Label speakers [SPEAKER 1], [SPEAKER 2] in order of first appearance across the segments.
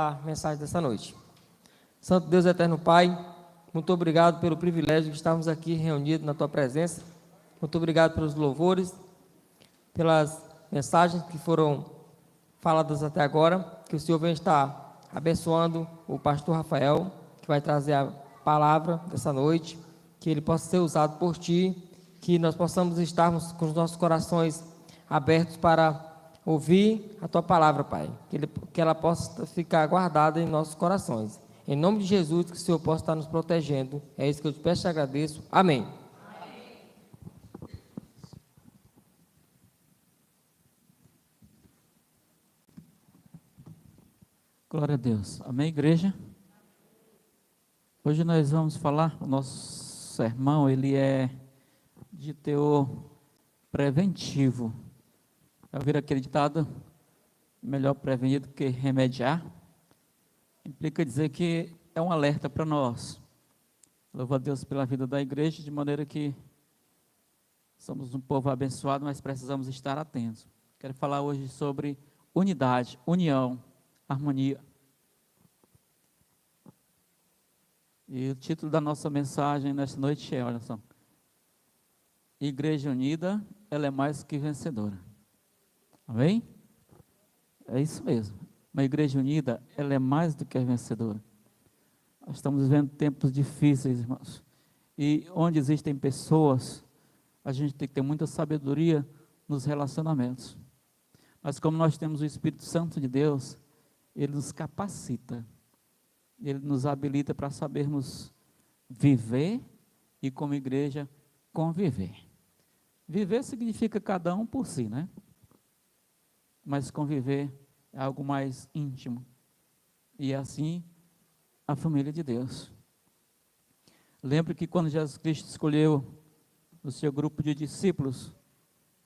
[SPEAKER 1] A mensagem dessa noite. Santo Deus Eterno Pai, muito obrigado pelo privilégio de estarmos aqui reunidos na Tua presença. Muito obrigado pelos louvores, pelas mensagens que foram faladas até agora. Que o Senhor venha estar abençoando o pastor Rafael, que vai trazer a palavra dessa noite, que ele possa ser usado por Ti, que nós possamos estarmos com os nossos corações abertos para ouvir a Tua palavra, Pai, que ela possa ficar guardada em nossos corações. Em nome de Jesus, que o Senhor possa estar nos protegendo. É isso que eu te peço e te agradeço. Amém.
[SPEAKER 2] Glória a Deus. Amém, igreja? Hoje nós vamos falar, o nosso sermão, ele é de teor preventivo. Já ouviram aquele ditado, melhor prevenir do que remediar? Implica dizer que é um alerta para nós. Louvo a Deus pela vida da igreja, de maneira que somos um povo abençoado, mas precisamos estar atentos. Quero falar hoje sobre unidade, união, harmonia. E o título da nossa mensagem nesta noite é, olha só, Igreja Unida, ela é mais que vencedora. Amém? É isso mesmo. Uma igreja unida, ela é mais do que vencedora. Nós estamos vivendo tempos difíceis, irmãos. E onde existem pessoas, a gente tem que ter muita sabedoria nos relacionamentos. Mas como nós temos o Espírito Santo de Deus, Ele nos capacita. Ele nos habilita para sabermos viver e, como igreja, conviver. Viver significa cada um por si, né? Mas conviver é algo mais íntimo. E é assim a família de Deus. Lembre que quando Jesus Cristo escolheu o seu grupo de discípulos,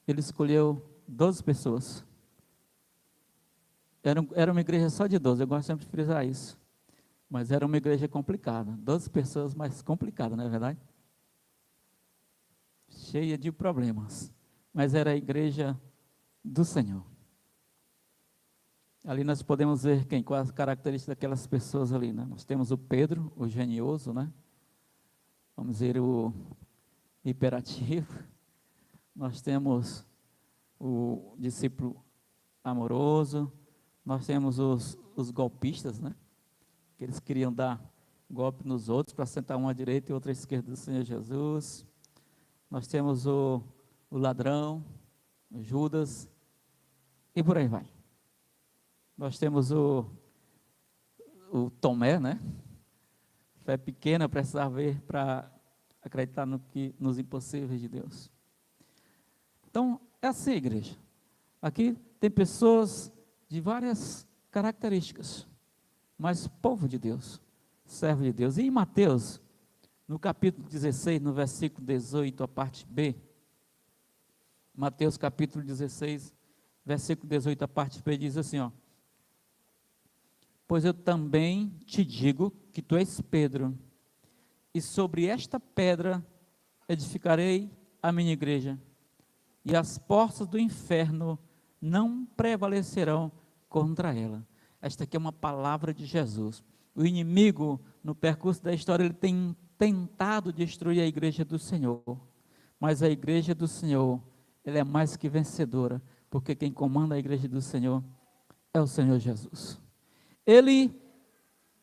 [SPEAKER 2] Ele escolheu 12 pessoas. Era uma igreja só de 12, eu gosto sempre de frisar isso. Mas era uma igreja complicada, 12 pessoas mais complicadas, não é verdade? Cheia de problemas, mas era a igreja do Senhor. Ali nós podemos ver quais as características daquelas pessoas ali, né? Nós temos o Pedro, o genioso, né? Vamos ver o hiperativo. Nós temos o discípulo amoroso. Nós temos os golpistas, né? Que eles queriam dar golpe nos outros para sentar um à direita e outro à esquerda do Senhor Jesus. Nós temos o ladrão, o Judas, e por aí vai. Nós temos o Tomé, né? Fé pequena, precisava ver para acreditar nos impossíveis de Deus. Então, é assim, igreja. Aqui tem pessoas de várias características, mas povo de Deus, servo de Deus. E em Mateus, no capítulo 16, no versículo 18, a parte B, Mateus capítulo 16, versículo 18, a parte B, diz assim, ó: pois eu também te digo que tu és Pedro, e sobre esta pedra edificarei a minha igreja, e as portas do inferno não prevalecerão contra ela. Esta aqui é uma palavra de Jesus. O inimigo, no percurso da história, ele tem tentado destruir a igreja do Senhor, mas a igreja do Senhor, ela é mais que vencedora, porque quem comanda a igreja do Senhor é o Senhor Jesus. Ele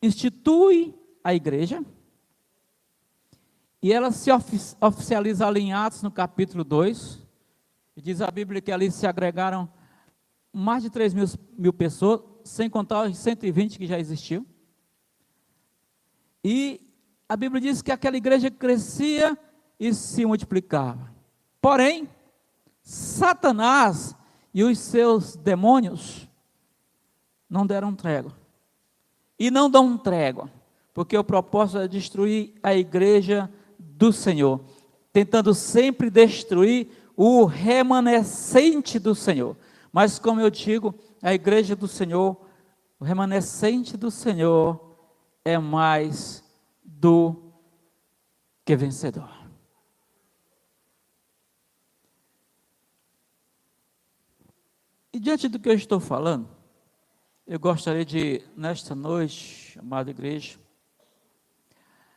[SPEAKER 2] institui a igreja, e ela se oficializa ali em Atos, no capítulo 2, e diz a Bíblia que ali se agregaram mais de 3 mil pessoas, sem contar os 120 que já existiam. E a Bíblia diz que aquela igreja crescia e se multiplicava. Porém, Satanás e os seus demônios não deram trégua. E não dão trégua, porque o propósito é destruir a igreja do Senhor, tentando sempre destruir o remanescente do Senhor. Mas como eu digo, a igreja do Senhor, o remanescente do Senhor é mais do que vencedor. E diante do que eu estou falando, eu gostaria de, nesta noite, amada igreja,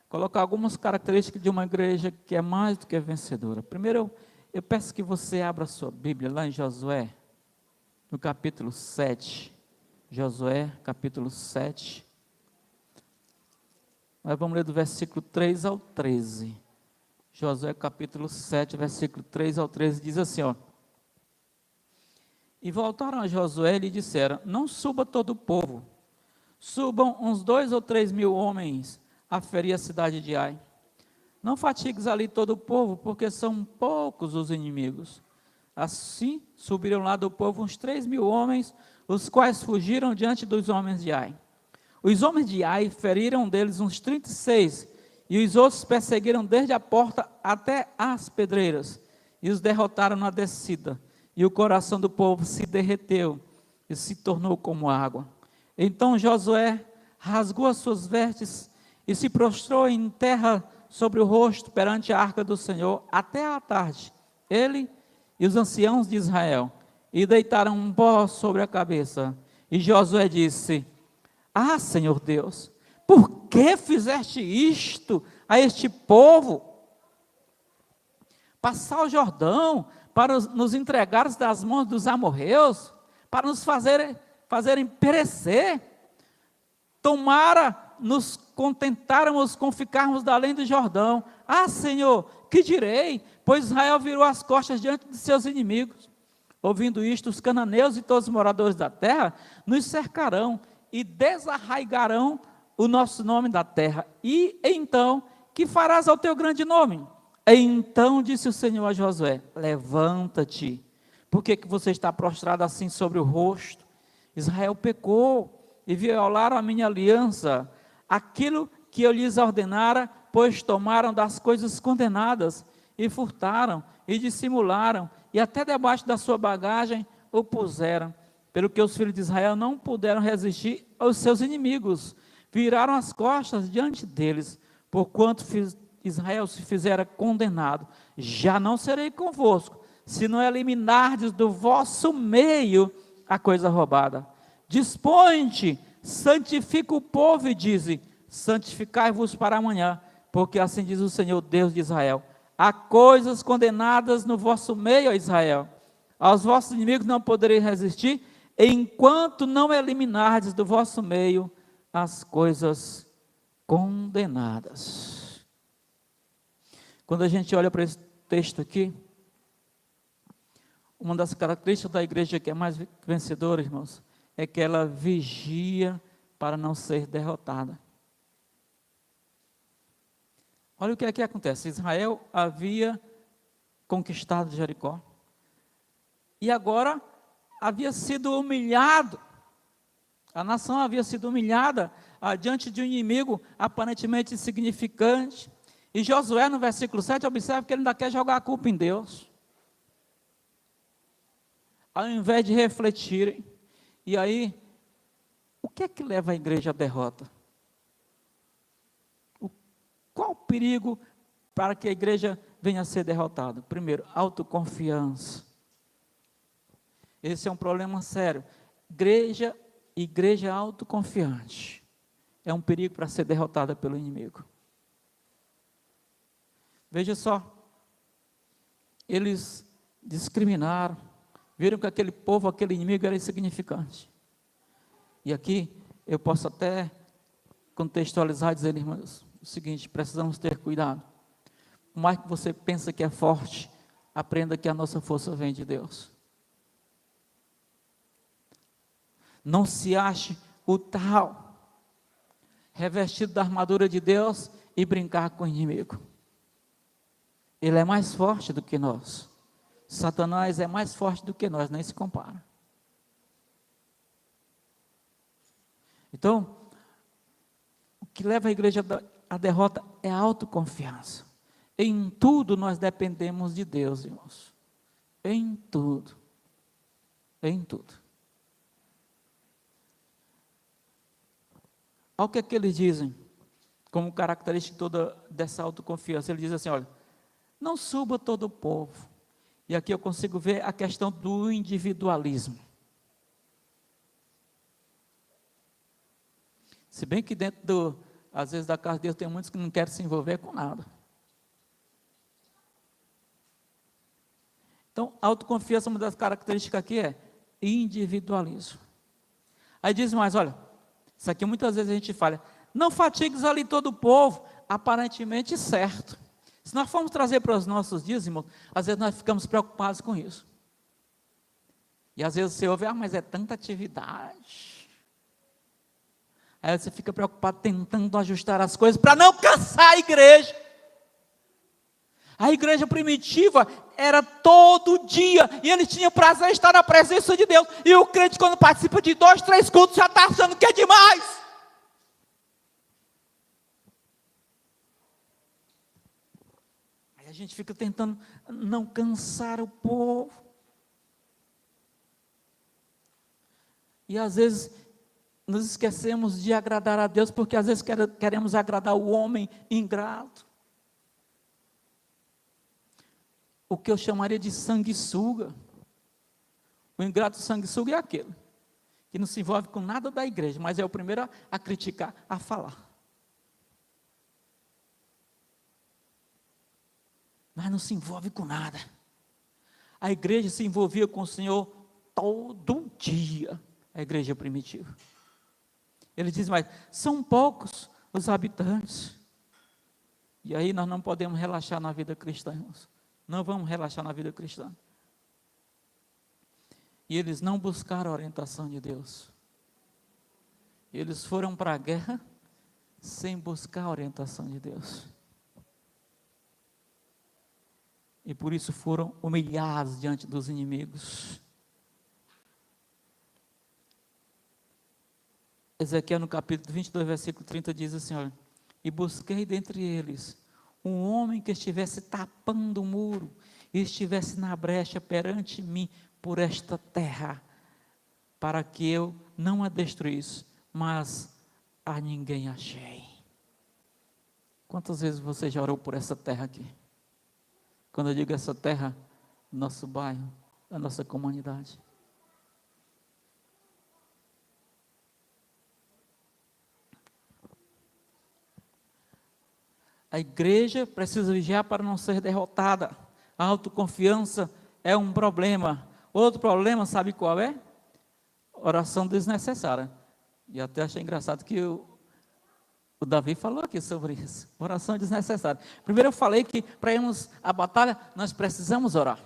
[SPEAKER 2] colocar algumas características de uma igreja que é mais do que vencedora. Primeiro, eu peço que você abra a sua Bíblia lá em Josué, no capítulo 7. Josué, capítulo 7. Nós vamos ler do versículo 3 ao 13. Josué, capítulo 7, versículo 3 ao 13, diz assim, ó. E voltaram a Josué e lhe disseram, não suba todo o povo, subam uns 2 ou 3 mil homens a ferir a cidade de Ai. Não fatigues ali todo o povo, porque são poucos os inimigos. Assim, subiram lá do povo uns 3 mil homens, os quais fugiram diante dos homens de Ai. Os homens de Ai feriram deles uns 36, e os outros perseguiram desde a porta até as pedreiras, e os derrotaram na descida. E o coração do povo se derreteu, e se tornou como água. Então Josué rasgou as suas vestes, e se prostrou em terra sobre o rosto perante a arca do Senhor, até a tarde, ele e os anciãos de Israel, e deitaram um pó sobre a cabeça. E Josué disse, ah, Senhor Deus, por que fizeste isto a este povo? Passar o Jordão para nos entregares das mãos dos amorreus, para nos fazerem perecer. Tomara nos contentáramos com ficarmos da além do Jordão. Ah, Senhor, que direi? Pois Israel virou as costas diante de seus inimigos. Ouvindo isto, os cananeus e todos os moradores da terra nos cercarão e desarraigarão o nosso nome da terra. E então, que farás ao teu grande nome? Então disse o Senhor a Josué, levanta-te. Por que você está prostrado assim sobre o rosto? Israel pecou e violaram a minha aliança, aquilo que eu lhes ordenara, pois tomaram das coisas condenadas, e furtaram, e dissimularam, e até debaixo da sua bagagem o puseram, pelo que os filhos de Israel não puderam resistir aos seus inimigos, viraram as costas diante deles, porquanto Israel se fizera condenado. Já não serei convosco, se não eliminardes do vosso meio a coisa roubada. Dispõe-te, santifica o povo e dize, santificai-vos para amanhã, porque assim diz o Senhor Deus de Israel, há coisas condenadas no vosso meio, ó Israel, aos vossos inimigos não podereis resistir, enquanto não eliminardes do vosso meio as coisas condenadas. Quando a gente olha para esse texto aqui, uma das características da igreja que é mais vencedora, irmãos, é que ela vigia para não ser derrotada. Olha o que é que acontece. Israel havia conquistado Jericó. E agora havia sido humilhado. A nação havia sido humilhada diante de um inimigo aparentemente insignificante. E Josué, no versículo 7, observa que ele ainda quer jogar a culpa em Deus. Ao invés de refletirem. E aí, o que é que leva a igreja à derrota? Qual o perigo para que a igreja venha a ser derrotada? Primeiro, autoconfiança. Esse é um problema sério. Igreja autoconfiante é um perigo para ser derrotada pelo inimigo. Veja só, eles discriminaram, viram que aquele povo, aquele inimigo era insignificante. E aqui eu posso até contextualizar e dizer, irmãos, o seguinte, precisamos ter cuidado. Por mais que você pense que é forte, aprenda que a nossa força vem de Deus. Não se ache o tal, revestido da armadura de Deus e brincar com o inimigo. Ele é mais forte do que nós. Satanás é mais forte do que nós, nem se compara. Então, o que leva a igreja à derrota é a autoconfiança. Em tudo nós dependemos de Deus, irmãos. Em tudo. Em tudo. Olha o que é que eles dizem, como característica toda dessa autoconfiança. Ele diz assim, olha, não suba todo o povo. E aqui eu consigo ver a questão do individualismo. Se bem que às vezes da casa de Deus tem muitos que não querem se envolver com nada. Então, autoconfiança, uma das características aqui é individualismo. Aí diz mais, olha, isso aqui muitas vezes a gente fala, não fatigues ali todo o povo, aparentemente certo. Se nós formos trazer para os nossos dias, irmão, às vezes nós ficamos preocupados com isso. E às vezes você ouve, mas é tanta atividade. Aí você fica preocupado tentando ajustar as coisas para não cansar a igreja. A igreja primitiva era todo dia, e eles tinham prazer em estar na presença de Deus, e o crente quando participa de 2, 3 cultos, já está achando que é demais. Aí a gente fica tentando não cansar o povo, e às vezes nos esquecemos de agradar a Deus, porque às vezes queremos agradar o homem ingrato, o que eu chamaria de sanguessuga. O ingrato sanguessuga é aquele que não se envolve com nada da igreja, mas é o primeiro a criticar, a falar. Mas não se envolve com nada. A igreja se envolvia com o Senhor todo dia, a igreja primitiva. Ele diz mais, são poucos os habitantes. E aí nós não podemos relaxar na vida cristã, irmãos. Não vamos relaxar na vida cristã. E eles não buscaram a orientação de Deus. Eles foram para a guerra sem buscar a orientação de Deus. E por isso foram humilhados diante dos inimigos. Ezequiel no capítulo 22, versículo 30 diz assim, olha, e busquei dentre eles um homem que estivesse tapando o muro e estivesse na brecha perante mim por esta terra, para que eu não a destruísse, mas a ninguém achei. Quantas vezes você já orou por essa terra aqui? Quando eu digo essa terra, nosso bairro, a nossa comunidade. A igreja precisa vigiar para não ser derrotada. A autoconfiança é um problema. Outro problema, sabe qual é? Oração desnecessária. E até achei engraçado que o Davi falou aqui sobre isso. Oração desnecessária. Primeiro eu falei que para irmos à batalha, nós precisamos orar.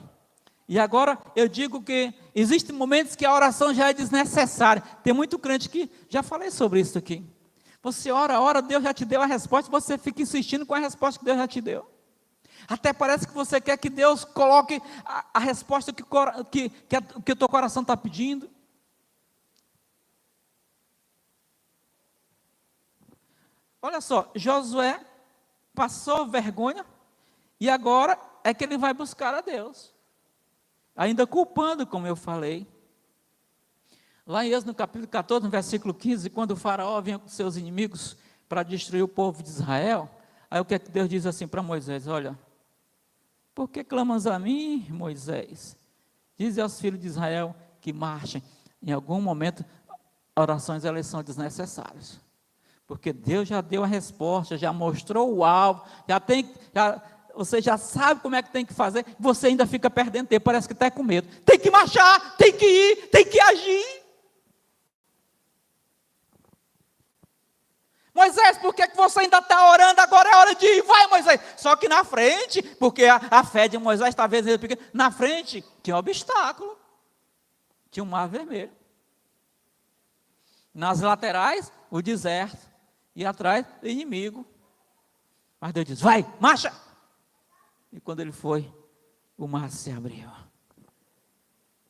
[SPEAKER 2] E agora eu digo que existem momentos que a oração já é desnecessária. Tem muito crente que, já falei sobre isso aqui. Você ora, Deus já te deu a resposta, você fica insistindo com a resposta que Deus já te deu. Até parece que você quer que Deus coloque a resposta que o teu coração está pedindo. Olha só, Josué passou vergonha e agora é que ele vai buscar a Deus. Ainda culpando, como eu falei. Lá em Êxodo, no capítulo 14, no versículo 15, quando o faraó vinha com seus inimigos para destruir o povo de Israel, aí o que é que Deus diz assim para Moisés? Olha, por que clamas a mim, Moisés? Dize aos filhos de Israel que marchem. Em algum momento, orações elas são desnecessárias. Porque Deus já deu a resposta, já mostrou o alvo, você já sabe como é que tem que fazer, você ainda fica perdendo tempo, parece que está com medo. Tem que marchar, tem que ir, tem que agir. Moisés, por que você ainda está orando? Agora é hora de ir, vai Moisés. Só que na frente, porque a fé de Moisés talvez pequena, na frente tinha um obstáculo, tinha um mar vermelho. Nas laterais, o deserto, e atrás, o inimigo. Mas Deus diz, vai, marcha. E quando ele foi, o mar se abriu.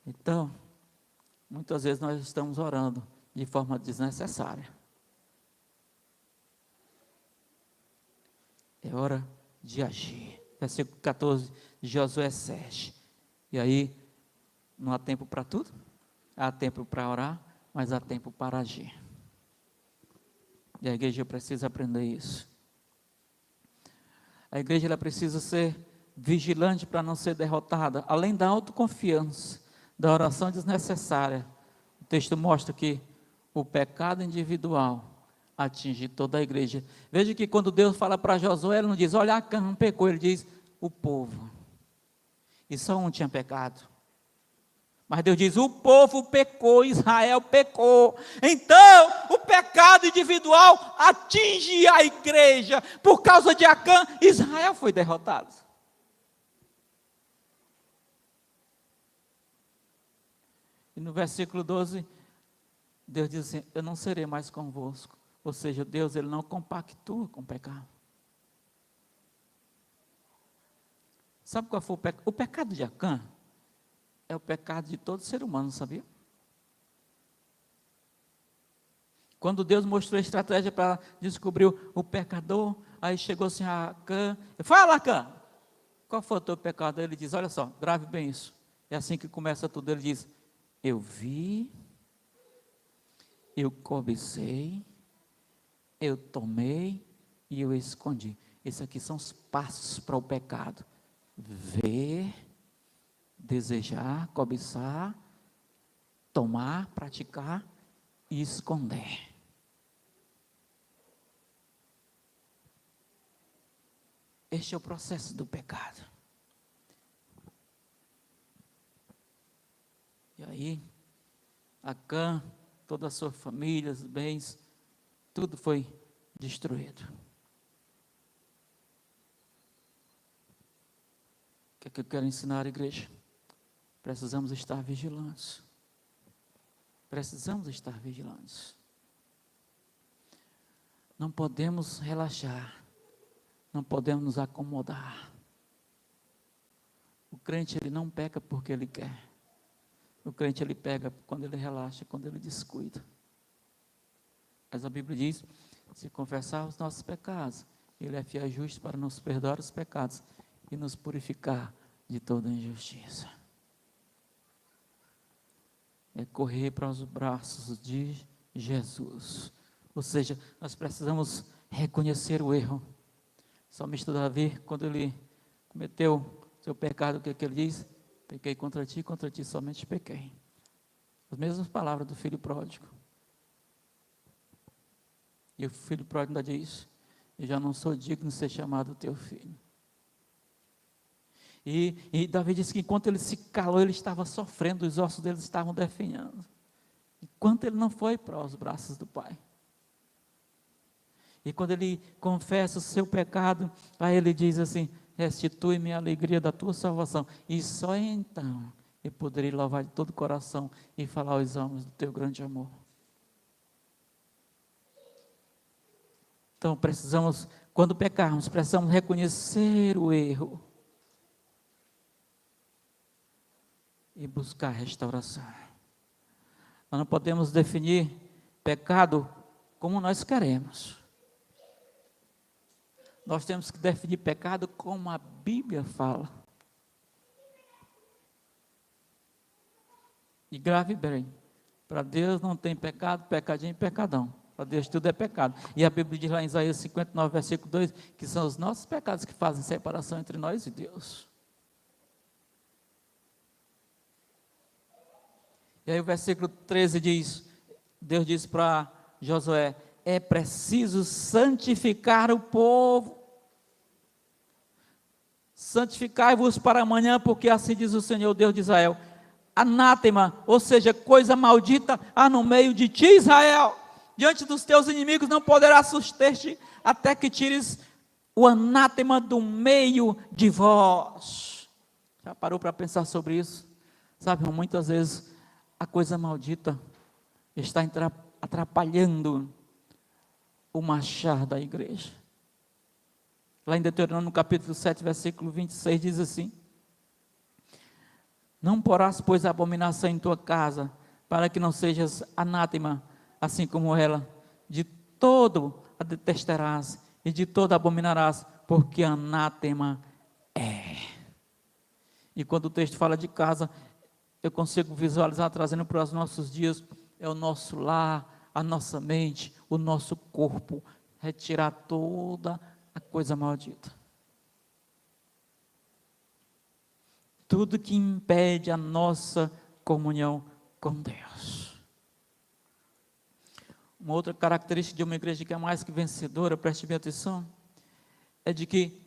[SPEAKER 2] Então, muitas vezes nós estamos orando de forma desnecessária. É hora de agir. Versículo 14 de Josué 7. E aí, não há tempo para tudo? Há tempo para orar, mas há tempo para agir. E a igreja precisa aprender isso. A igreja ela precisa ser vigilante para não ser derrotada. Além da autoconfiança, da oração desnecessária. O texto mostra que o pecado individual atingir toda a igreja. Veja que quando Deus fala para Josué, ele não diz, olha, Acã pecou, ele diz, o povo. E só um tinha pecado. Mas Deus diz, o povo pecou, Israel pecou. Então, o pecado individual atinge a igreja. Por causa de Acã, Israel foi derrotado. E no versículo 12, Deus diz assim, eu não serei mais convosco. Ou seja, Deus ele não compactua com o pecado. Sabe qual foi o pecado? O pecado de Acã é o pecado de todo ser humano, sabia? Quando Deus mostrou a estratégia para descobrir o pecador, aí chegou assim a Acã, fala Acã, qual foi o teu pecado? Ele diz, olha só, grave bem isso. É assim que começa tudo, ele diz, eu vi, eu cobicei, eu tomei e eu escondi. Esses aqui são os passos para o pecado. Ver, desejar, cobiçar, tomar, praticar e esconder. Este é o processo do pecado. E aí, Acã, toda a sua família, os bens, tudo foi destruído. O que é que eu quero ensinar à igreja? Precisamos estar vigilantes. Precisamos estar vigilantes. Não podemos relaxar. Não podemos nos acomodar. O crente, ele não peca porque ele quer. O crente, ele pega quando ele relaxa, quando ele descuida. Mas a Bíblia diz, se confessar os nossos pecados, ele é fiel e justo para nos perdoar os pecados e nos purificar de toda injustiça. É correr para os braços de Jesus. Ou seja, nós precisamos reconhecer o erro. O salmista Davi, quando ele cometeu seu pecado, o que ele diz? Pequei contra ti somente pequei. As mesmas palavras do filho pródigo. E o filho pródigo ainda diz, eu já não sou digno de ser chamado teu filho. E Davi disse que enquanto ele se calou, ele estava sofrendo, os ossos dele estavam definhando. Enquanto ele não foi para os braços do Pai. E quando ele confessa o seu pecado, aí ele diz assim, restitui-me a alegria da tua salvação. E só então eu poderei louvar de todo o coração e falar aos homens do teu grande amor. Então precisamos, quando pecarmos, precisamos reconhecer o erro e buscar restauração. Nós não podemos definir pecado como nós queremos. Nós temos que definir pecado como a Bíblia fala. E grave bem, para Deus não tem pecado, pecadinho e pecadão. Para Deus tudo é pecado. E a Bíblia diz lá em Isaías 59, versículo 2, que são os nossos pecados que fazem separação entre nós e Deus. E aí o versículo 13 diz, Deus diz para Josué, é preciso santificar o povo. Santificai-vos para amanhã, porque assim diz o Senhor, Deus de Israel. Anátema, ou seja, coisa maldita, há no meio de ti, Israel. Diante dos teus inimigos não poderá suster-te, até que tires o anátema do meio de vós. Já parou para pensar sobre isso? Sabe, muitas vezes a coisa maldita está atrapalhando o marchar da igreja. Lá em Deuteronômio, no capítulo 7, versículo 26, diz assim, não porás, pois, a abominação em tua casa, para que não sejas anátema, assim como ela, de todo a detestarás, e de todo abominarás, porque anátema é. E quando o texto fala de casa, eu consigo visualizar, trazendo para os nossos dias, é o nosso lar, a nossa mente, o nosso corpo, retirar toda a coisa maldita. Tudo que impede a nossa comunhão com Deus. Uma outra característica de uma igreja que é mais que vencedora, preste bem atenção, é de que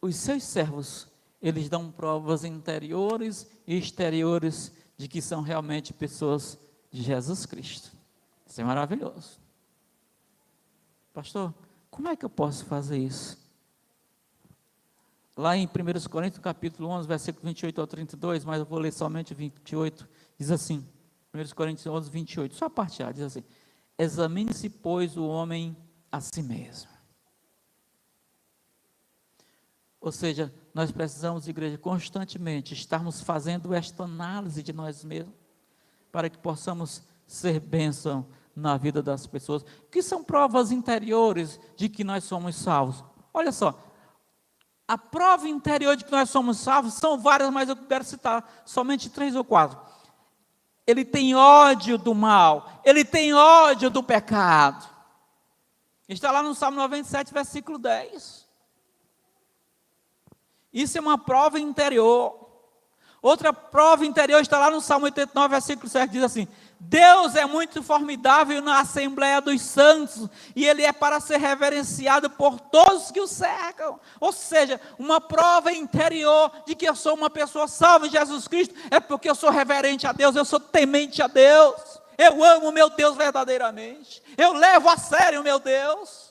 [SPEAKER 2] os seus servos, eles dão provas interiores e exteriores de que são realmente pessoas de Jesus Cristo. Isso é maravilhoso. Pastor, como é que eu posso fazer isso? Lá em 1 Coríntios, capítulo 11, versículo 28 ao 32, mas eu vou ler somente 28, diz assim, 1 Coríntios 11, 28, só a parte A, diz assim: examine-se, pois, o homem a si mesmo. Ou seja, nós precisamos, igreja, constantemente estarmos fazendo esta análise de nós mesmos, para que possamos ser bênção na vida das pessoas, que são provas interiores de que nós somos salvos. Olha só, a prova interior de que nós somos salvos são várias, mas eu quero citar somente 3 ou 4. Ele tem ódio do mal, ele tem ódio do pecado. Está lá no Salmo 97, versículo 10. Isso é uma prova interior. Outra prova interior está lá no Salmo 89, versículo 7, diz assim: Deus é muito formidável na Assembleia dos Santos, e Ele é para ser reverenciado por todos que o cercam. Ou seja, uma prova interior de que eu sou uma pessoa salva em Jesus Cristo, é porque eu sou reverente a Deus, eu sou temente a Deus, eu amo o meu Deus verdadeiramente, eu levo a sério o meu Deus.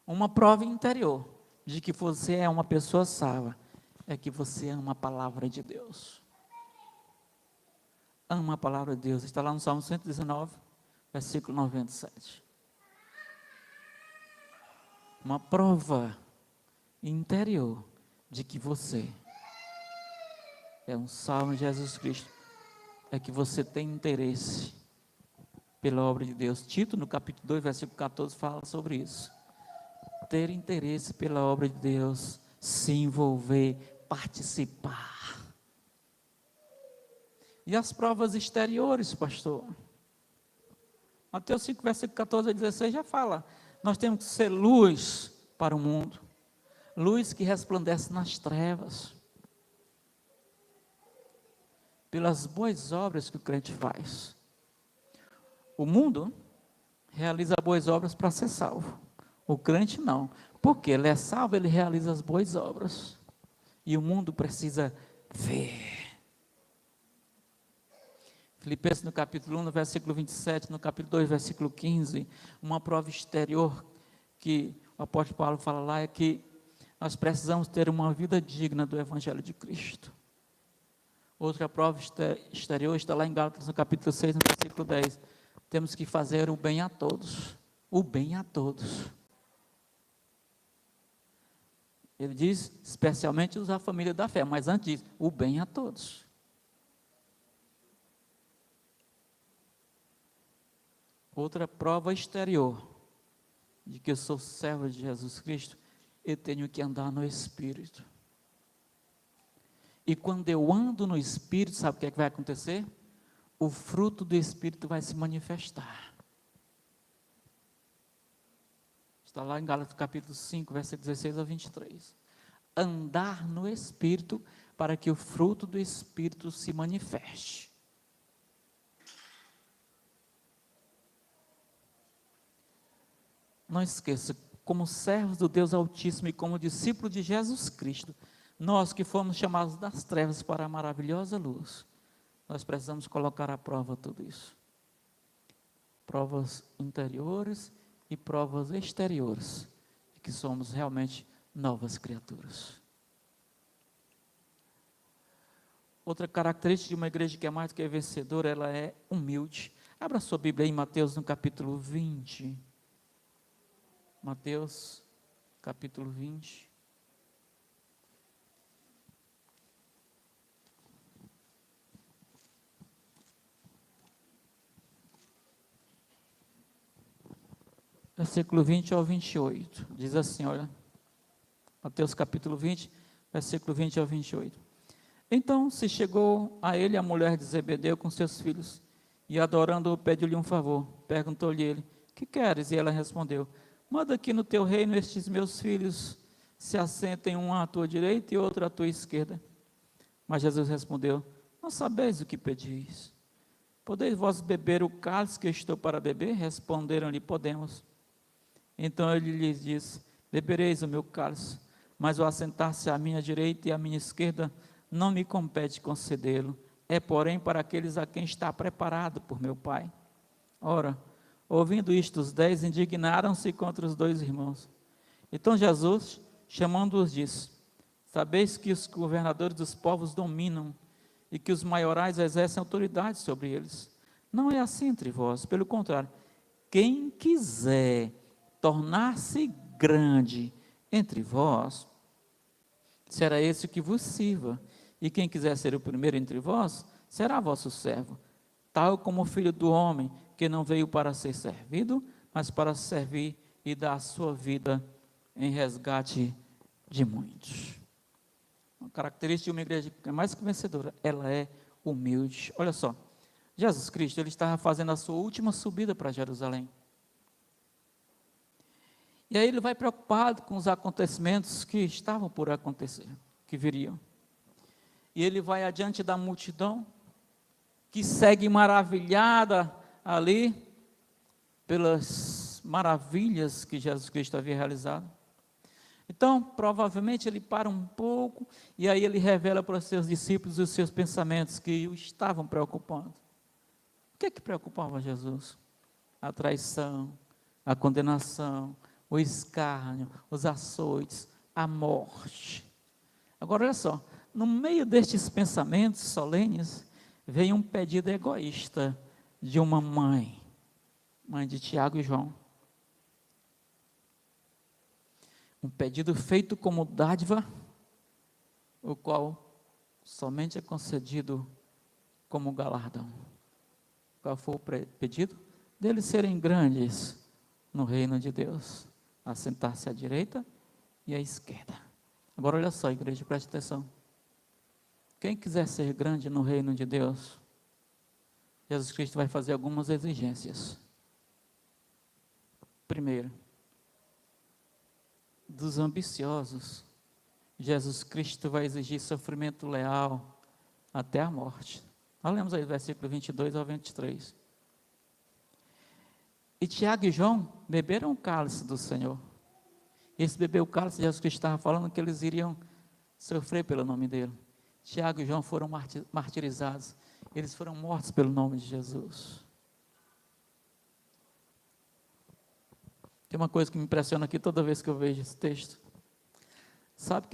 [SPEAKER 2] Uma prova interior de que você é uma pessoa salva é que você ama a palavra de Deus. Ama a palavra de Deus. Está lá no Salmo 119, versículo 97. Uma prova interior de que você é um salvo em Jesus Cristo é que você tem interesse pela obra de Deus. Tito, no capítulo 2, versículo 14, fala sobre isso. Ter interesse pela obra de Deus, se envolver, participar. E as provas exteriores, pastor? Mateus 5, versículo 14 a 16 já fala. Nós temos que ser luz para o mundo. Luz que resplandece nas trevas. Pelas boas obras que o crente faz. O mundo realiza boas obras para ser salvo. O crente não, porque ele é salvo, ele realiza as boas obras, e o mundo precisa ver. Filipenses no capítulo 1, no versículo 27, no capítulo 2, versículo 15, uma prova exterior que o apóstolo Paulo fala lá é que nós precisamos ter uma vida digna do Evangelho de Cristo. Outra prova exterior está lá em Gálatas no capítulo 6, no versículo 10, temos que fazer o bem a todos, o bem a todos. Ele diz, especialmente os da família da fé, mas antes diz, o bem a todos. Outra prova exterior, de que eu sou servo de Jesus Cristo, eu tenho que andar no Espírito. E quando eu ando no Espírito, sabe o que é que vai acontecer? O fruto do Espírito vai se manifestar. Está lá em Gálatas capítulo 5, versículo 16 a 23. Andar no Espírito para que o fruto do Espírito se manifeste. Não esqueça, como servos do Deus Altíssimo e como discípulos de Jesus Cristo, nós que fomos chamados das trevas para a maravilhosa luz, nós precisamos colocar à prova tudo isso. Provas interiores e provas exteriores, de que somos realmente novas criaturas. Outra característica de uma igreja que é mais do que vencedora, ela é humilde. Abra sua Bíblia aí em Mateus no capítulo 20. Mateus, capítulo 20. Versículo 20 ao 28, diz assim, olha, Mateus capítulo 20, versículo 20 ao 28. Então se chegou a ele a mulher de Zebedeu com seus filhos, e adorando-o pediu-lhe um favor, perguntou-lhe ele, que queres? E ela respondeu, manda que no teu reino estes meus filhos se assentem um à tua direita e outro à tua esquerda. Mas Jesus respondeu, não sabeis o que pedis. podeis vós beber o cálice que eu estou para beber? Responderam-lhe, podemos. Então ele lhes disse, bebereis o meu cálice, mas o assentar-se à minha direita e à minha esquerda não me compete concedê-lo, é porém para aqueles a quem está preparado por meu Pai. Ora, ouvindo isto, os 10 indignaram-se contra os 2 irmãos. Então Jesus, chamando-os, disse, sabeis que os governadores dos povos dominam, e que os maiorais exercem autoridade sobre eles. Não é assim entre vós, pelo contrário, quem quiser tornar-se grande entre vós, será esse que vos sirva, e quem quiser ser o primeiro entre vós, será vosso servo, tal como o Filho do Homem, que não veio para ser servido, mas para servir e dar a sua vida em resgate de muitos. Uma característica de uma igreja que é mais que vencedora, ela é humilde. Olha só, Jesus Cristo, ele estava fazendo a sua última subida para Jerusalém. E aí ele vai preocupado com os acontecimentos que estavam por acontecer, que viriam. E ele vai adiante da multidão, que segue maravilhada ali, pelas maravilhas que Jesus Cristo havia realizado. Então, provavelmente ele para um pouco, e aí ele revela para os seus discípulos os seus pensamentos que o estavam preocupando. O que é que preocupava Jesus? A traição, a condenação, o escárnio, os açoites, a morte. Agora olha só, no meio destes pensamentos solenes, veio um pedido egoísta de uma mãe de Tiago e João. Um pedido feito como dádiva, o qual somente é concedido como galardão. Qual foi o pedido? Deles serem grandes no reino de Deus, assentar-se à direita e à esquerda. Agora olha só, igreja, preste atenção. Quem quiser ser grande no reino de Deus, Jesus Cristo vai fazer algumas exigências. Primeiro, dos ambiciosos, Jesus Cristo vai exigir sofrimento leal até a morte. Nós lemos aí o versículo 22 ao 23. E Tiago e João beberam o cálice do Senhor. Esse beber o cálice, Jesus Cristo estava falando que eles iriam sofrer pelo nome dele. Tiago e João foram martirizados. Eles foram mortos pelo nome de Jesus. Tem uma coisa que me impressiona aqui toda vez que eu vejo esse texto. Sabe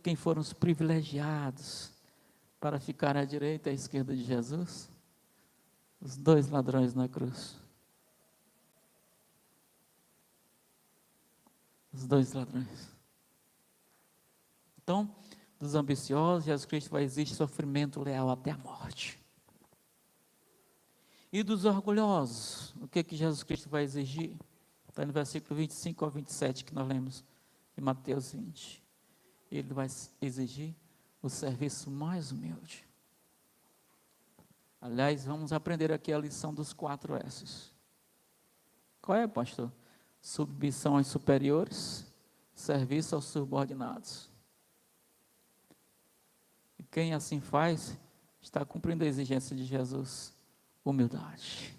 [SPEAKER 2] quem foram os privilegiados para ficar à direita e à esquerda de Jesus? Os 2 ladrões na cruz. Os 2 ladrões. Então, dos ambiciosos, Jesus Cristo vai exigir sofrimento leal até a morte. E dos orgulhosos, o que Jesus Cristo vai exigir? Está no versículo 25 ao 27 que nós lemos de Mateus 20. Ele vai exigir o serviço mais humilde. Aliás, vamos aprender aqui a lição dos 4 S's. Qual é, pastor? Submissão aos superiores, serviço aos subordinados. E quem assim faz, está cumprindo a exigência de Jesus, humildade.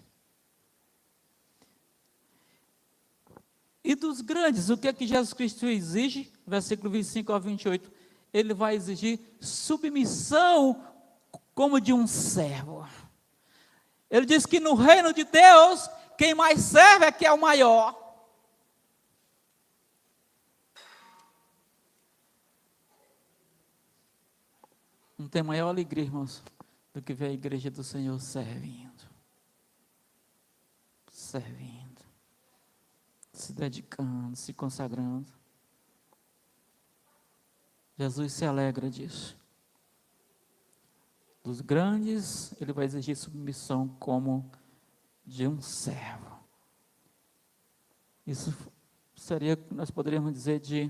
[SPEAKER 2] E dos grandes, o que é que Jesus Cristo exige? Versículo 25 ao 28. Ele vai exigir submissão como de um servo. Ele diz que no reino de Deus, quem mais serve é que é o maior. Não tem maior alegria, irmãos, do que ver a igreja do Senhor servindo. Servindo. Se dedicando, se consagrando. Jesus se alegra disso. Dos grandes, ele vai exigir submissão como de um servo. Isso seria, nós poderíamos dizer, de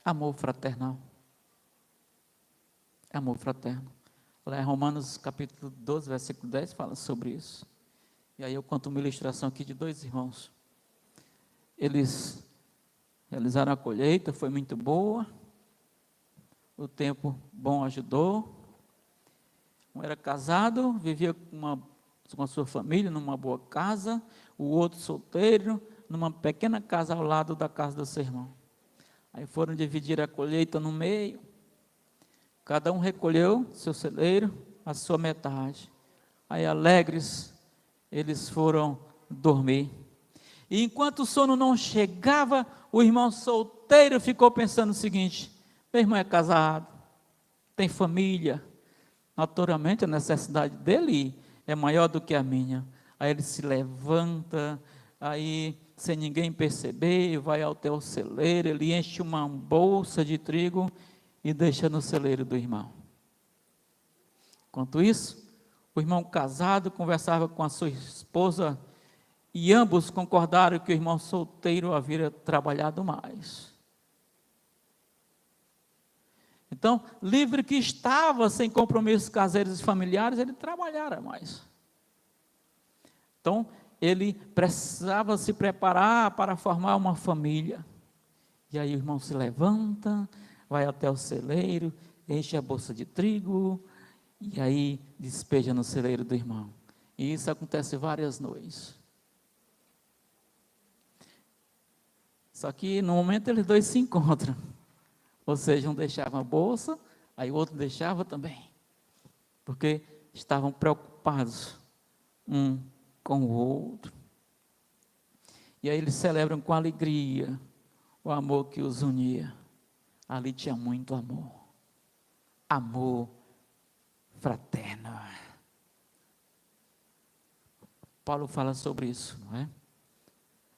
[SPEAKER 2] amor fraternal. Amor fraterno. Lá em Romanos capítulo 12, versículo 10, fala sobre isso. E aí eu conto uma ilustração aqui de 2 irmãos. Eles realizaram a colheita, foi muito boa. O tempo bom ajudou. Um era casado, vivia com uma com a sua família, numa boa casa, o outro solteiro, numa pequena casa ao lado da casa do seu irmão. Aí foram dividir a colheita no meio, cada um recolheu seu celeiro, a sua metade. Aí alegres, eles foram dormir. E enquanto o sono não chegava, o irmão solteiro ficou pensando o seguinte: meu irmão é casado, tem família, naturalmente a necessidade dele é maior do que a minha. Aí ele se levanta, aí sem ninguém perceber, vai ao teu celeiro, ele enche uma bolsa de trigo e deixa no celeiro do irmão. Enquanto isso, o irmão casado conversava com a sua esposa e ambos concordaram que o irmão solteiro havia trabalhado mais. Então, livre que estava, sem compromissos caseiros e familiares, ele trabalhara mais. Então, ele precisava se preparar para formar uma família. E aí o irmão se levanta, vai até o celeiro, enche a bolsa de trigo, e aí despeja no celeiro do irmão. E isso acontece várias noites. Só que no momento eles dois se encontram. Ou seja, um deixava a bolsa, aí o outro deixava também. Porque estavam preocupados um com o outro. E aí eles celebram com alegria o amor que os unia. Ali tinha muito amor. Amor fraterno. Paulo fala sobre isso, não é?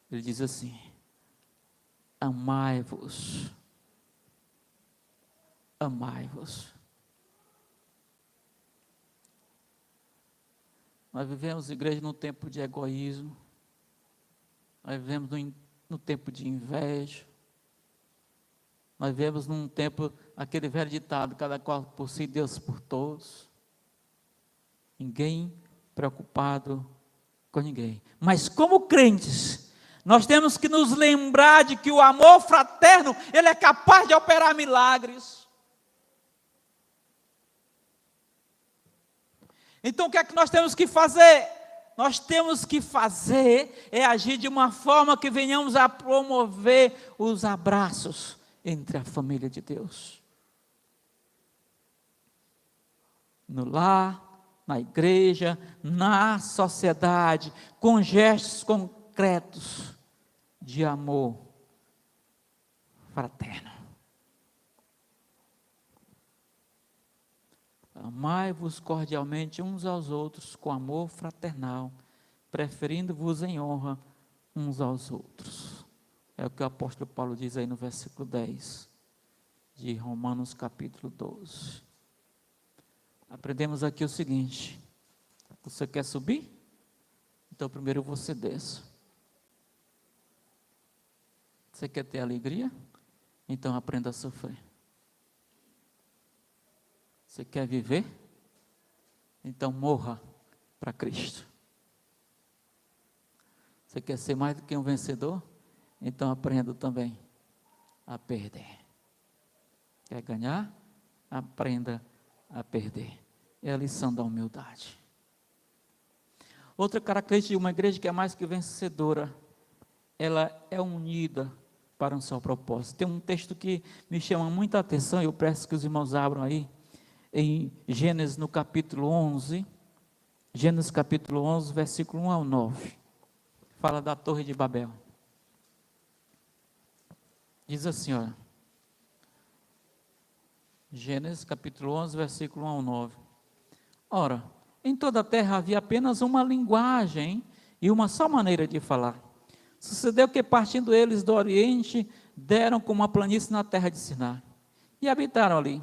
[SPEAKER 2] Ele diz assim: amai-vos. Amai-vos. Nós vivemos, igreja, num tempo de egoísmo. Nós vivemos no tempo de inveja. Nós vivemos num tempo, aquele velho ditado, cada qual por si, Deus por todos. Ninguém preocupado com ninguém. Mas como crentes, nós temos que nos lembrar de que o amor fraterno, ele é capaz de operar milagres. Então o que é que nós temos que fazer? Nós temos que fazer é agir de uma forma que venhamos a promover os abraços entre a família de Deus. No lar, na igreja, na sociedade, com gestos concretos de amor fraterno. Amai-vos cordialmente uns aos outros com amor fraternal, preferindo-vos em honra uns aos outros. É o que o apóstolo Paulo diz aí no versículo 10 de Romanos capítulo 12. Aprendemos aqui o seguinte: você quer subir? Então primeiro você desça. Você quer ter alegria? Então aprenda a sofrer. Você quer viver? Então morra para Cristo. Você quer ser mais do que um vencedor? Então aprenda também a perder. Quer ganhar? Aprenda a perder. É a lição da humildade. Outra característica de uma igreja que é mais que vencedora, ela é unida para um só propósito. Tem um texto que me chama muita atenção, eu peço que os irmãos abram aí, em Gênesis no capítulo 11, Gênesis capítulo 11, versículo 1 ao 9, fala da Torre de Babel. Diz assim, olha, Gênesis capítulo 11, versículo 1 ao 9. Ora, em toda a terra havia apenas uma linguagem e uma só maneira de falar. Sucedeu que, partindo eles do Oriente, deram como uma planície na terra de Sinar, e habitaram ali.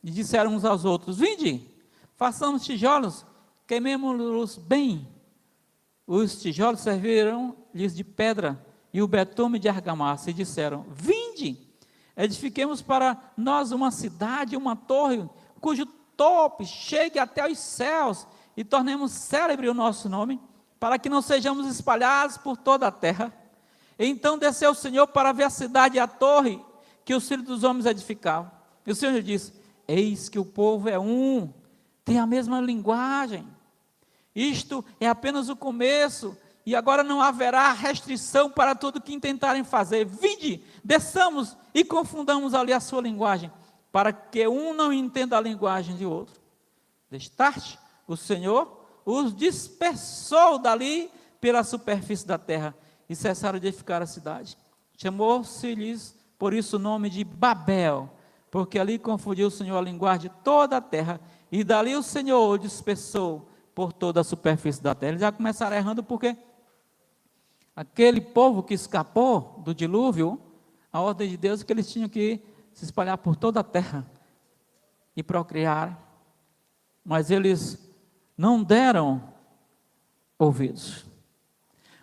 [SPEAKER 2] E disseram uns aos outros: vinde, façamos tijolos, queimemos-los bem. Os tijolos serviram-lhes de pedra e o betume de argamassa, e disseram: vinde, edifiquemos para nós uma cidade, uma torre, cujo topo chegue até os céus, e tornemos célebre o nosso nome, para que não sejamos espalhados por toda a terra. Então desceu o Senhor para ver a cidade e a torre que os filhos dos homens edificavam. E o Senhor disse: eis que o povo é um, tem a mesma linguagem. Isto é apenas o começo, e agora não haverá restrição para tudo que intentarem fazer. Vinde, desçamos e confundamos ali a sua linguagem, para que um não entenda a linguagem de outro. Destarte, o Senhor os dispersou dali pela superfície da terra, e cessaram de edificar a cidade. Chamou-se-lhes, por isso, o nome de Babel, porque ali confundiu o Senhor a linguagem de toda a terra, e dali o Senhor o dispersou por toda a superfície da terra. Eles já começaram errando porque aquele povo que escapou do dilúvio, a ordem de Deus é que eles tinham que se espalhar por toda a terra e procriar, mas eles não deram ouvidos.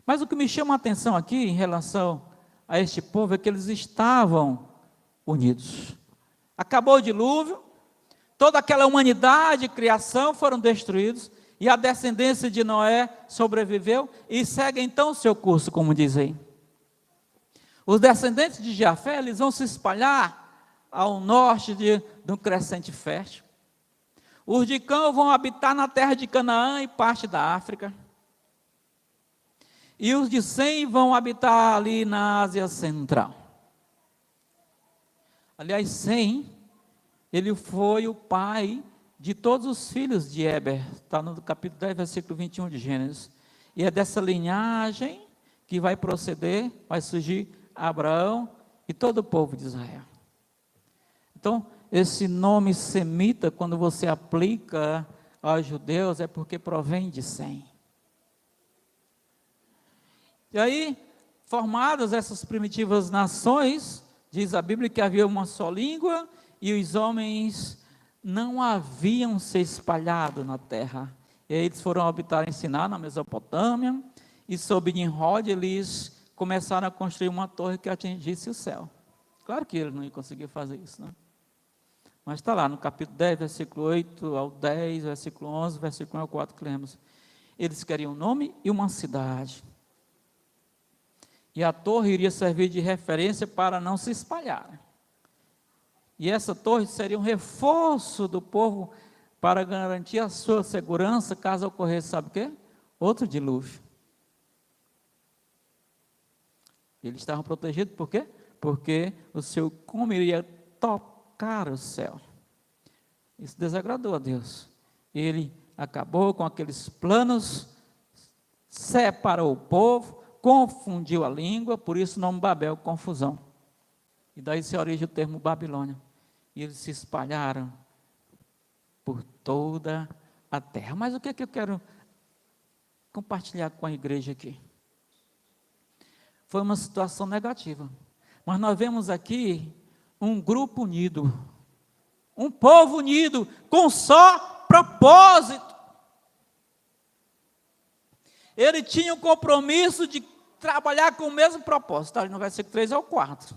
[SPEAKER 2] Mas o que me chama a atenção aqui em relação a este povo é que eles estavam unidos. Acabou o dilúvio, toda aquela humanidade e criação foram destruídos, e a descendência de Noé sobreviveu e segue então o seu curso, como dizem. Os descendentes de Jafé, eles vão se espalhar ao norte de um crescente fértil. Os de Cã vão habitar na terra de Canaã e parte da África. E os de Sem vão habitar ali na Ásia Central. Aliás, Sem, ele foi o pai de todos os filhos de Éber, está no capítulo 10, versículo 21 de Gênesis, e é dessa linhagem que vai proceder, vai surgir Abraão e todo o povo de Israel. Então, esse nome semita, quando você aplica aos judeus, é porque provém de Sem. E aí, formadas essas primitivas nações, diz a Bíblia que havia uma só língua, e os homens não haviam se espalhado na terra. E aí eles foram habitar em Siná, na Mesopotâmia, e sob Nimrod eles começaram a construir uma torre que atingisse o céu. Claro que eles não iam conseguir fazer isso, né? Mas está lá no capítulo 10, versículo 8 ao 10, versículo 11, versículo 1 ao 4 que lemos. Eles queriam um nome e uma cidade. E a torre iria servir de referência para não se espalhar. E essa torre seria um reforço do povo para garantir a sua segurança caso ocorresse, sabe o quê? Outro dilúvio. Eles estavam protegidos por quê? Porque o seu cume iria tocar o céu. Isso desagradou a Deus. Ele acabou com aqueles planos, separou o povo, confundiu a língua, por isso o nome Babel, confusão. E daí se origina o termo Babilônia. E eles se espalharam por toda a terra. Mas o que é que eu quero compartilhar com a igreja aqui? Foi uma situação negativa. Mas nós vemos aqui um grupo unido, um povo unido, com só propósito. Ele tinha o compromisso de trabalhar com o mesmo propósito. Está ali no versículo 3 ao 4.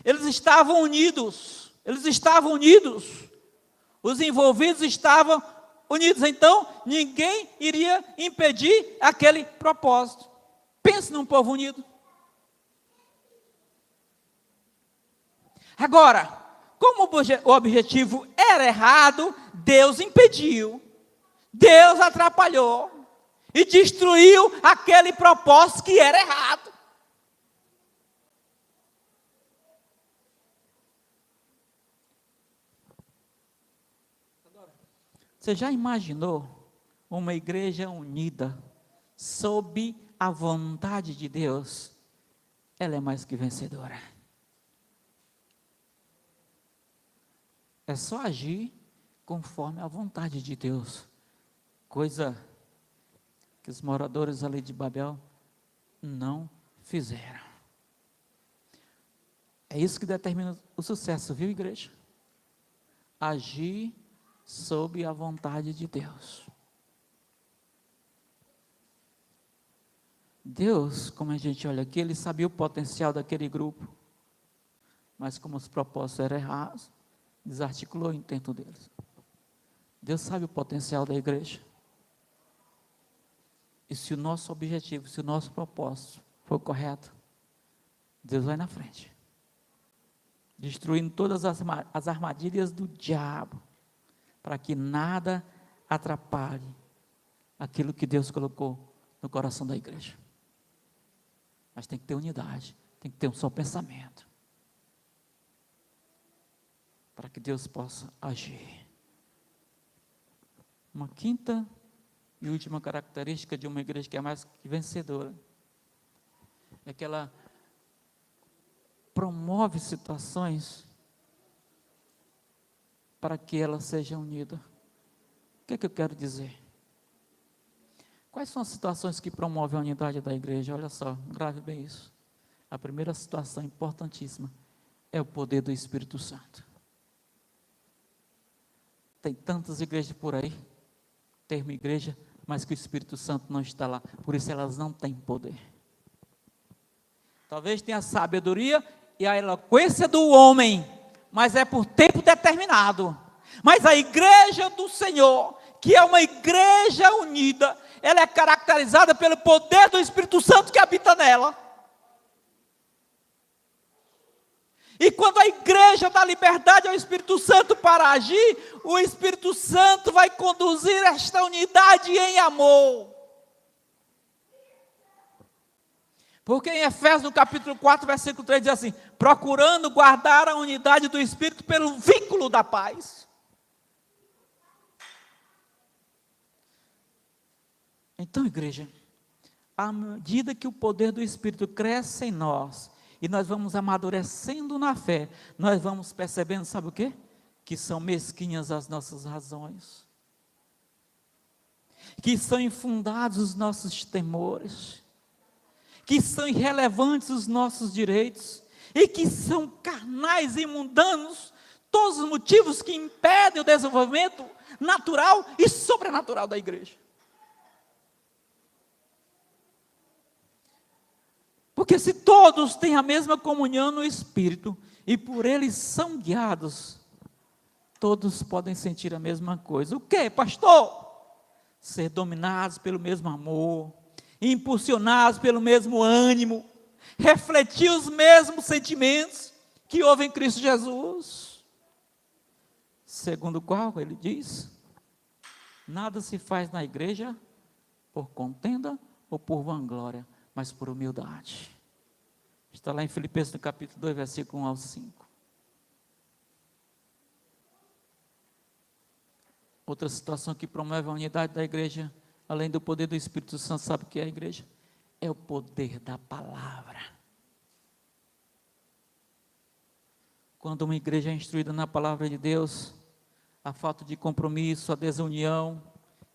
[SPEAKER 2] Eles estavam unidos. Os envolvidos estavam unidos. Então, ninguém iria impedir aquele propósito. Pense num povo unido. Agora, como o objetivo era errado, Deus impediu, Deus atrapalhou e destruiu aquele propósito que era errado. Você já imaginou uma igreja unida, sob a vontade de Deus? Ela é mais que vencedora. É só agir conforme a vontade de Deus, coisa que os moradores ali de Babel não fizeram. É isso que determina o sucesso, viu, igreja? Agir sob a vontade de Deus. Deus, como a gente olha aqui, Ele sabia o potencial daquele grupo, mas como os propósitos eram errados, desarticulou o intento deles. Deus sabe o potencial da igreja. E se o nosso objetivo, se o nosso propósito for correto, Deus vai na frente, destruindo todas as armadilhas do diabo, para que nada atrapalhe aquilo que Deus colocou no coração da igreja. Mas tem que ter unidade, tem que ter um só pensamento, para que Deus possa agir. Uma quinta e última característica de uma igreja que é mais que vencedora, é que ela promove situações para que ela seja unida. O que é que eu quero dizer? Quais são as situações que promovem a unidade da igreja? Olha só, grave bem isso. A primeira situação importantíssima é o poder do Espírito Santo. Tem tantas igrejas por aí, termo igreja, mas que o Espírito Santo não está lá, por isso elas não têm poder. Talvez tenha a sabedoria e a eloquência do homem, mas é por tempo determinado. Mas a igreja do Senhor, que é uma igreja unida, ela é caracterizada pelo poder do Espírito Santo que habita nela. E quando a igreja dá liberdade ao Espírito Santo para agir, o Espírito Santo vai conduzir esta unidade em amor. Porque em Efésios, no capítulo 4, versículo 3, diz assim: procurando guardar a unidade do Espírito pelo vínculo da paz. Então, igreja, à medida que o poder do Espírito cresce em nós, e nós vamos amadurecendo na fé, nós vamos percebendo, sabe o quê? Que são mesquinhas as nossas razões, que são infundados os nossos temores, que são irrelevantes os nossos direitos, e que são carnais e mundanos, todos os motivos que impedem o desenvolvimento natural e sobrenatural da igreja. Porque se todos têm a mesma comunhão no Espírito, e por eles são guiados, todos podem sentir a mesma coisa. O que, pastor? Ser dominados pelo mesmo amor, impulsionados pelo mesmo ânimo, refletir os mesmos sentimentos que houve em Cristo Jesus. Segundo o qual, ele diz, nada se faz na igreja por contenda ou por vanglória, mas por humildade. Está lá em Filipenses, no capítulo 2, versículo 1 ao 5. Outra situação que promove a unidade da igreja, além do poder do Espírito Santo, sabe o que é a igreja? É o poder da palavra. Quando uma igreja é instruída na palavra de Deus, a falta de compromisso, a desunião,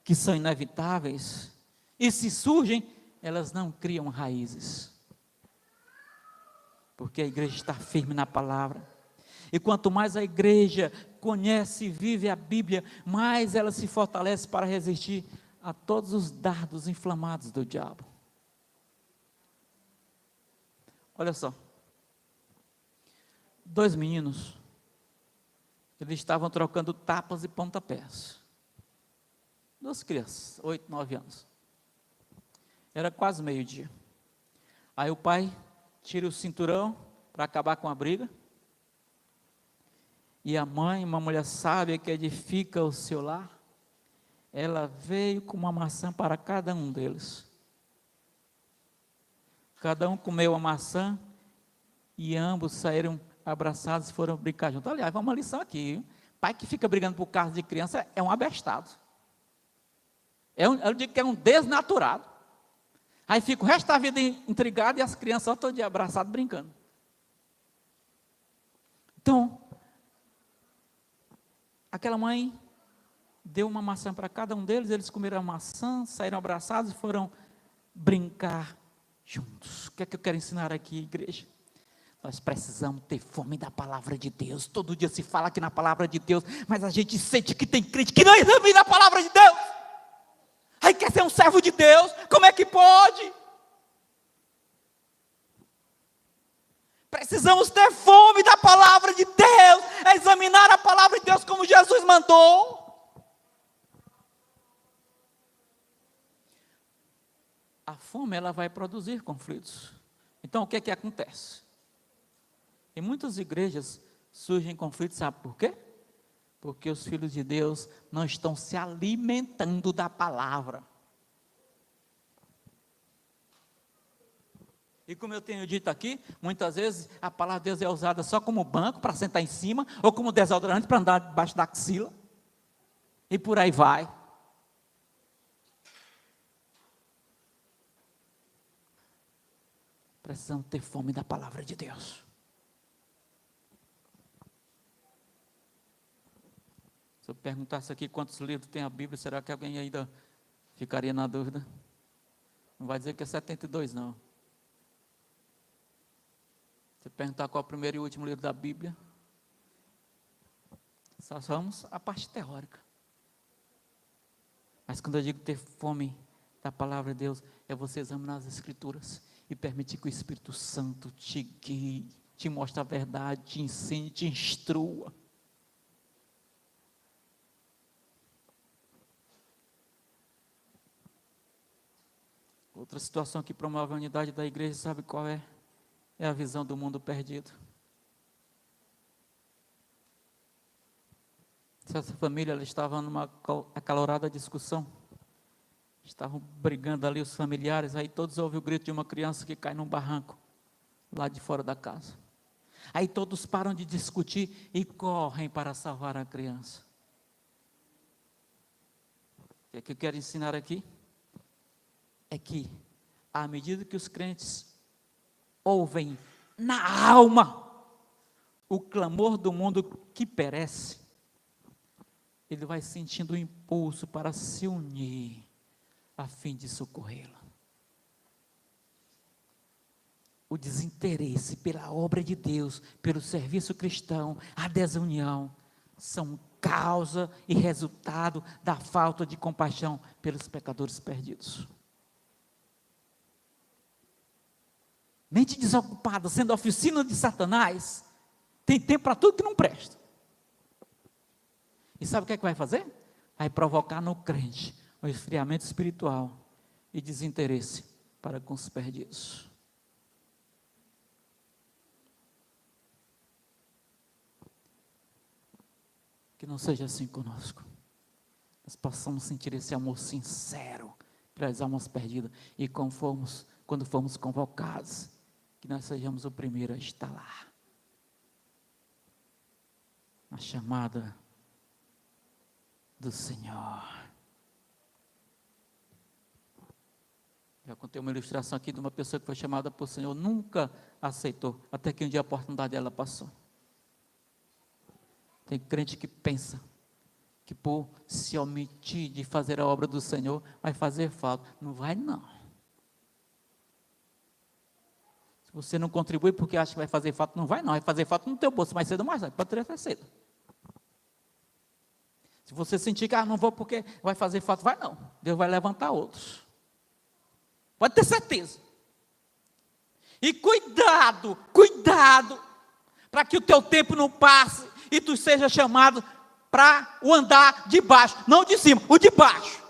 [SPEAKER 2] que são inevitáveis, e se surgem, elas não criam raízes, porque a igreja está firme na palavra, e quanto mais a igreja conhece e vive a Bíblia, mais ela se fortalece para resistir a todos os dardos inflamados do diabo. Olha só, 2 meninos, eles estavam trocando tapas e pontapés, 2 crianças, 8, 9 anos, era quase meio-dia. Aí o pai tira o cinturão para acabar com a briga. E a mãe, uma mulher sábia que edifica o seu lar, ela veio com uma maçã para cada um deles. Cada um comeu a maçã e ambos saíram abraçados e foram brincar juntos. Aliás, vamos uma lição aqui. Pai que fica brigando por causa de criança é um abestado. Eu digo que é um desnaturado. Aí fica o resto da vida intrigado e as crianças só todo dia abraçadas brincando. Então, aquela mãe deu uma maçã para cada um deles, eles comeram a maçã, saíram abraçados e foram brincar juntos. O que é que eu quero ensinar aqui, igreja? Nós precisamos ter fome da palavra de Deus. Todo dia se fala aqui na palavra de Deus, mas a gente sente que tem crente que não examina a palavra de Deus. Aí quer ser um servo de Deus, como é que pode? Precisamos ter fome da palavra de Deus, examinar a palavra de Deus como Jesus mandou. A fome, ela vai produzir conflitos. Então, o que é que acontece? Em muitas igrejas surgem conflitos, sabe por quê? Porque os filhos de Deus não estão se alimentando da palavra. E como eu tenho dito aqui, muitas vezes a palavra de Deus é usada só como banco para sentar em cima, ou como desodorante para andar debaixo da axila, e por aí vai. Precisamos ter fome da palavra de Deus. Se eu perguntasse aqui quantos livros tem a Bíblia, será que alguém ainda ficaria na dúvida? Não vai dizer que é 72, não. Se perguntar qual é o primeiro e último livro da Bíblia, só vamos a parte teórica. Mas quando eu digo ter fome da palavra de Deus, é você examinar as Escrituras e permitir que o Espírito Santo te guie, te mostre a verdade, te ensine, te instrua. Outra situação que promove a unidade da igreja, sabe qual é? É a visão do mundo perdido. Essa família ela estava numa acalorada discussão. Estavam brigando ali os familiares, aí todos ouvem o grito de uma criança que cai num barranco, lá de fora da casa. Aí todos param de discutir e correm para salvar a criança. O que eu quero ensinar aqui? É que, à medida que os crentes ouvem na alma o clamor do mundo que perece, ele vai sentindo o impulso para se unir, a fim de socorrê-la. O desinteresse pela obra de Deus, pelo serviço cristão, a desunião, são causa e resultado da falta de compaixão pelos pecadores perdidos. Mente desocupada, sendo a oficina de Satanás, tem tempo para tudo que não presta. E sabe o que é que vai fazer? Vai provocar no crente um esfriamento espiritual e desinteresse para com os perdidos. Que não seja assim conosco. Nós possamos sentir esse amor sincero pelas almas perdidas. E quando formos convocados, que nós sejamos o primeiro a estar lá. Na chamada do Senhor. Já contei uma ilustração aqui de uma pessoa que foi chamada por Senhor, nunca aceitou, até que um dia a oportunidade dela passou. Tem crente que pensa que por se omitir de fazer a obra do Senhor, vai fazer falta. Não vai não. Se você não contribui porque acha que vai fazer falta, não vai não. Vai fazer falta no teu bolso, mais cedo ou mais tarde, pode ter até cedo. Se você sentir que não vou porque vai fazer falta, vai não. Deus vai levantar outros. Pode ter certeza. E cuidado, para que o teu tempo não passe e tu seja chamado para o andar de baixo, não de cima, o de baixo.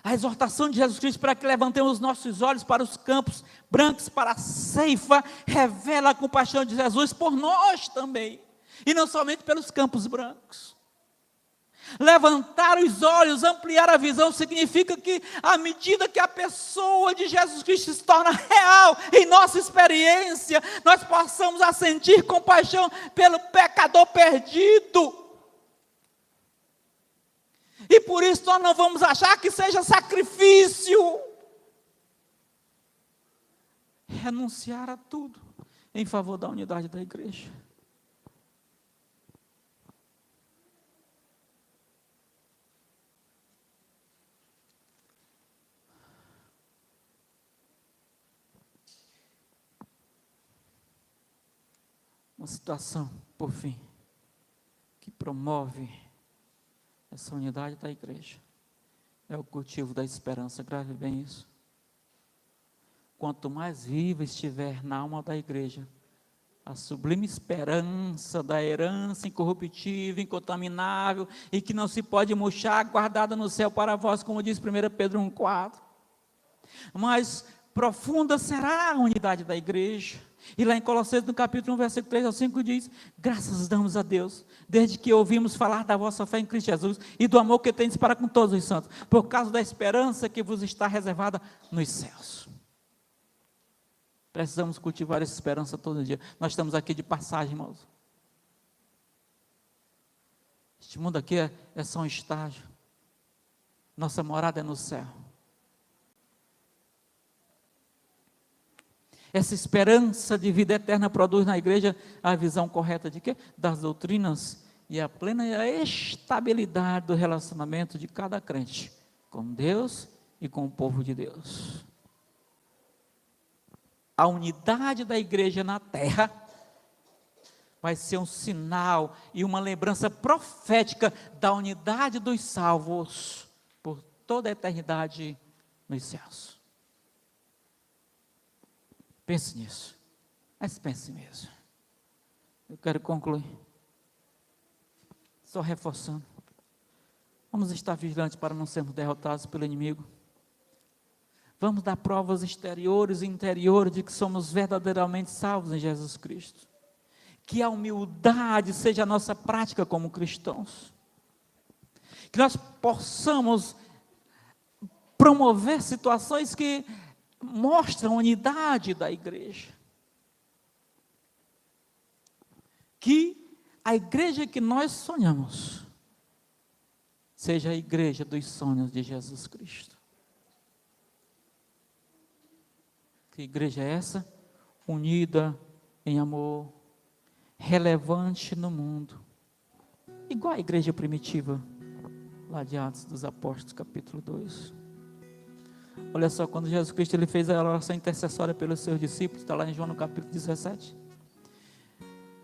[SPEAKER 2] A exortação de Jesus Cristo para que levantemos os nossos olhos para os campos brancos, para a ceifa, revela a compaixão de Jesus por nós também, e não somente pelos campos brancos. Levantar os olhos, ampliar a visão, significa que à medida que a pessoa de Jesus Cristo se torna real em nossa experiência, nós possamos a sentir compaixão pelo pecador perdido. E por isso nós não vamos achar que seja sacrifício renunciar a tudo em favor da unidade da igreja. Uma situação, por fim, que promove essa unidade da igreja é o cultivo da esperança. Grave bem isso. Quanto mais viva estiver na alma da igreja a sublime esperança da herança incorruptível, incontaminável e que não se pode murchar, guardada no céu para vós, como diz 1 Pedro 1,4. Mas profunda será a unidade da igreja. E lá em Colossenses, no capítulo 1, versículo 3 ao 5, diz: graças damos a Deus, desde que ouvimos falar da vossa fé em Cristo Jesus e do amor que tendes para com todos os santos, por causa da esperança que vos está reservada nos céus. Precisamos cultivar essa esperança todo dia. Nós estamos aqui de passagem, irmãos. Este mundo aqui é só um estágio. Nossa morada é no céu. Essa esperança de vida eterna produz na igreja a visão correta de quê? Das doutrinas e a plena estabilidade do relacionamento de cada crente com Deus e com o povo de Deus. A unidade da igreja na terra vai ser um sinal e uma lembrança profética da unidade dos salvos por toda a eternidade nos céus. Pense nisso, mas pense mesmo. Eu quero concluir, só reforçando. Vamos estar vigilantes para não sermos derrotados pelo inimigo. Vamos dar provas exteriores e interiores de que somos verdadeiramente salvos em Jesus Cristo. Que a humildade seja a nossa prática como cristãos. Que nós possamos promover situações que mostram a unidade da igreja. Que a igreja que nós sonhamos seja a igreja dos sonhos de Jesus Cristo. Que igreja é essa? Unida em amor, relevante no mundo, igual a igreja primitiva, lá de Atos dos Apóstolos, capítulo 2. Olha só, quando Jesus Cristo ele fez a oração intercessória pelos seus discípulos, está lá em João no capítulo 17,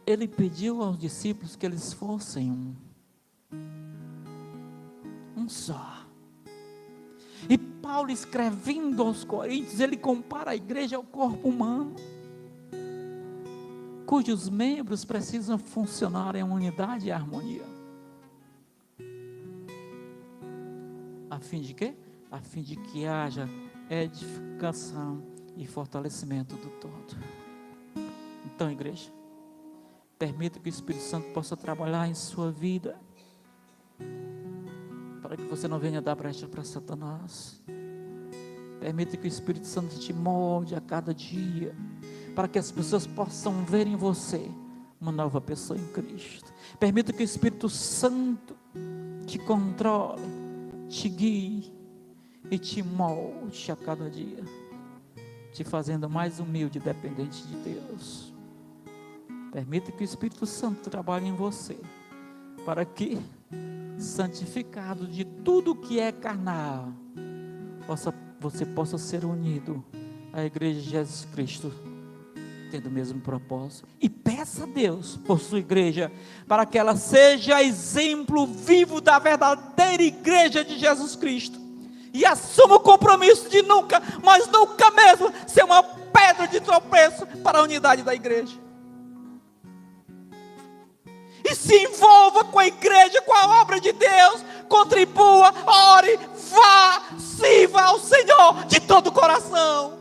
[SPEAKER 2] ele pediu aos discípulos que eles fossem um só. E Paulo, escrevendo aos Coríntios, ele compara a igreja ao corpo humano, cujos membros precisam funcionar em unidade e harmonia. A fim de quê? A fim de que haja edificação e fortalecimento do todo. Então, igreja, permita que o Espírito Santo possa trabalhar em sua vida, para que você não venha dar brecha para Satanás. Permita que o Espírito Santo te molde a cada dia, para que as pessoas possam ver em você uma nova pessoa em Cristo. Permita que o Espírito Santo te controle, te guie e te molde a cada dia, te fazendo mais humilde e dependente de Deus. Permita que o Espírito Santo trabalhe em você, para que, santificado de tudo que é carnal, você possa ser unido à igreja de Jesus Cristo, tendo o mesmo propósito. E peça a Deus por sua igreja, para que ela seja exemplo vivo da verdadeira igreja de Jesus Cristo, e assuma o compromisso de nunca, mas nunca mesmo, ser uma pedra de tropeço para a unidade da igreja. E se envolva com a igreja, com a obra de Deus, contribua, ore, vá, sirva ao Senhor de todo o coração.